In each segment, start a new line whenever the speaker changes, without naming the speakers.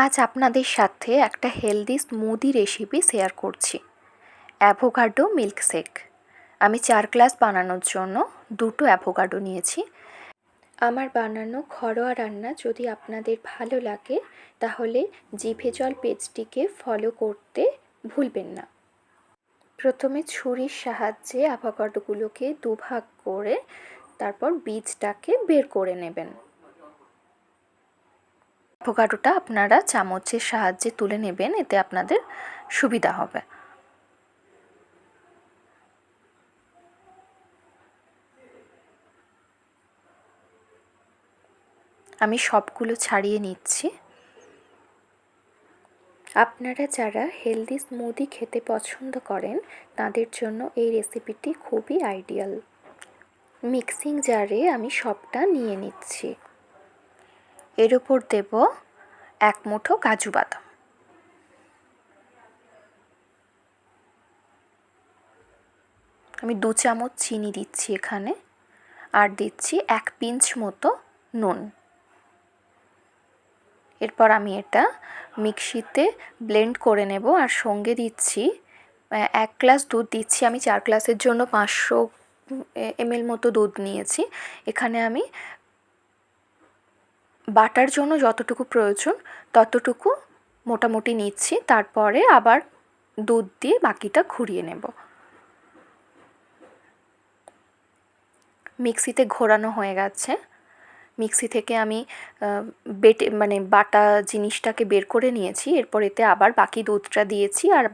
আজ আপনাদের সাথে একটা হেলদি স্মুদি রেসিপি শেয়ার করছি। Avocado milkshake. আমি 4 গ্লাস বানানোর জন্য 2টো অ্যাভোকাডো নিয়েছি। আমার বানানো ঘরোয়া রান্না যদি আপনাদের ভালো লাগে তাহলে জিভে জল পেজটিকে ফলো করতে ভুলবেন না। প্রথমে ছুরির সাহায্যে অ্যাভোকাডোগুলোকে দুভাগ করে তারপর বীজটাকে বের করে নেবেন। অ্যাভোকাডোটা আপনারা চামচের সাহায্যে তুলে নেবেন, এতে আপনাদের সুবিধা হবে। আমি সবগুলো ছাড়িয়ে নিচ্ছি। আপনারা যারা হেলদি স্মুদি খেতে পছন্দ করেন তাদের জন্য এই রেসিপিটি খুবই আইডিয়াল। মিক্সিং জারে আমি সবটা নিয়ে নিচ্ছি। এর ওপর দেব 1 মুঠো কাজু বাদাম, আমি 2 চামচ চিনি দিচ্ছি এখানে, আর দিচ্ছি 1 পিঞ্চ মতো নুন। এরপর আমি এটা মিক্সিতে ব্লেন্ড করে নেব। আর সঙ্গে দিচ্ছি 1 গ্লাস দুধ দিচ্ছি। আমি 4 গ্লাসের জন্য 500 ml মতো দুধ নিয়েছি। এখানে আমি বাটার জন্য যতটুকু প্রয়োজন ততটুকু মোটামুটি নিচ্ছি। তারপরে আবার দুধ দিয়ে বাকিটা ঘুরিয়ে নেব। মিক্সিতে ঘোরানো হয়ে গেছে। মিক্সি থেকে আমি বাটা জিনিসটাকে বের করে নিয়েছি। এরপর এতে আবার বাকি দুধটা দিয়েছি আর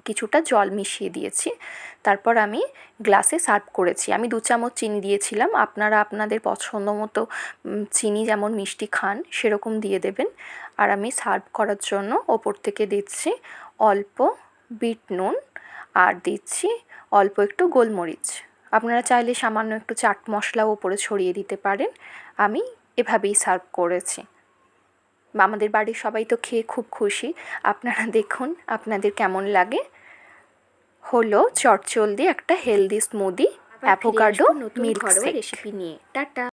কিছুটা জল মিশিয়ে দিয়েছি। তারপর আমি গ্লাসে সার্ভ করেছি। আমি 2 চামচ চিনি দিয়েছিলাম, আপনারা আপনাদের পছন্দ মতো চিনি যেমন মিষ্টি খান সেরকম দিয়ে দেবেন। আর আমি সার্ভ করার জন্য ওপর থেকে দিচ্ছি অল্প বিট নুন আর দিচ্ছি অল্প একটু গোলমরিচ। আপনারা চাইলে সামান্য একটু চাট মশলাও ওপরে ছড়িয়ে দিতে পারেন। আমি এভাবেই সার্ভ করেছি। আমাদের বাড়ির সবাই তো খেয়ে খুব খুশি। আপনারা দেখুন আপনাদের কেমন লাগে। হলো চটজলদি একটা healthy smoothie avocado milkshake recipe নিয়ে। টাটা।